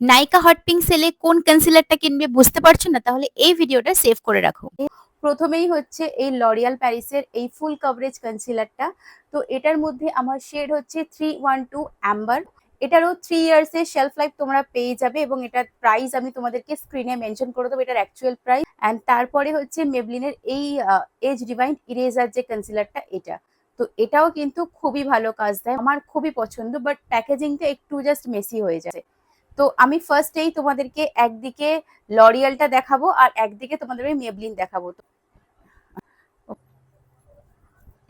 নাইকা hot pink সেলে কোন কনসিলারটা কিনবে বুঝতে পারছো না? তাহলে এই ভিডিওটা সেভ করে রাখো। প্রথমেই হচ্ছে এই লরিয়াল প্যারিসের এই ফুল কভারেজ কনসিলারটা। তো এটার মধ্যে আমার শেড হচ্ছে 312 অ্যাম্বার। এটারও 3 ইয়ার্স এর শেলফ লাইফ তোমরা পেয়ে যাবে এবং এটার প্রাইস আমি তোমাদেরকে স্ক্রিনে মেনশন করে দেবো, এটার অ্যাকচুয়াল প্রাইস। অ্যান্ড তারপরে হচ্ছে মেবলিনের এই এজ রিভাইন্ড ইরেজার যে কনসিলারটা, এটা তো এটাও কিন্তু খুবই ভালো কাজ দেয়, আমার খুবই পছন্দ। বাট প্যাকেজিংটা একটু জাস্ট মেসি হয়ে যায়। তো আমি ফার্স্টেই তোমাদেরকে একদিকে লরিয়ালটা দেখাবো আর একদিকে তোমাদের আমি মেবলিন দেখাবো। তো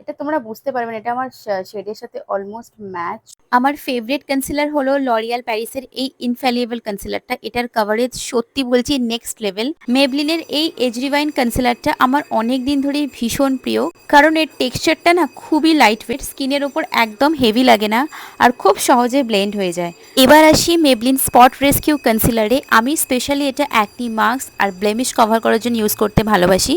এটা তোমরা বুঝতে পারবে না, এটা আমার শেডের সাথে অলমোস্ট ম্যাচ। আমার ফেভারিট কনসিলার হলো লরিয়াল প্যারিসের এই ইনফ্যালিয়েবল কনসিলারটা। এটার কভারেজ সত্যি বলছি নেক্সট লেভেল। মেবলিনের এই এজ রিভাইন কনসিলারটা আমার অনেক দিন ধরেই ভীষণ প্রিয়, কারণ এর টেক্সচারটা না খুবই লাইট ওয়েট, স্কিনের ওপর একদম হেভি লাগে না আর খুব সহজে ব্লেন্ড হয়ে যায়। এবার আসি মেবলিন স্পট রেস্কিউ কনসিলারে। আমি স্পেশালি এটা অ্যাকনি মার্কস আর ব্লেমিশ কভার করার জন্য ইউজ করতে ভালোবাসি।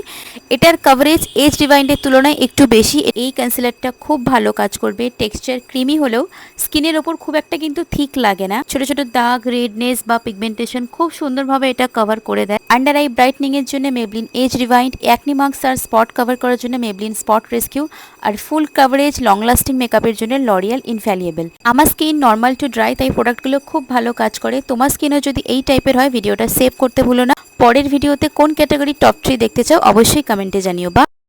এটার কভারেজ এজ রিভাইন্ডের তুলনায় একটু বেশি। এই কনসিলারটা খুব ভালো কাজ করবে, টেক্সচার ক্রিমি হলেও স্কিনের ওপর খুব একটা কিন্তু থিক লাগে না। ছোট ছোট দাগ, রেডনেস বা পিগমেন্টেশন খুব সুন্দরভাবে এটা কভার করে দেয়। আন্ডার আই ব্রাইটনিং এর জন্য Maybelline age rewind, acne marks আর স্পট কভার করার জন্য মেবলিন স্পট রেস্কিউ, আর ফুল কভারেজ লং লাস্টিং মেকআপের জন্য লরিয়াল ইনফ্যালিয়েবল। আমার স্কিন নর্মাল টু ড্রাই, তাই প্রোডাক্টগুলো খুব ভালো কাজ করে। তোমার স্কিনও যদি এই টাইপের হয়, ভিডিওটা সেভ করতে ভুলো না। পরের ভিডিওতে কোন ক্যাটাগরি টপ 3 দেখতে চাও অবশ্যই কমেন্টে জানিও। বা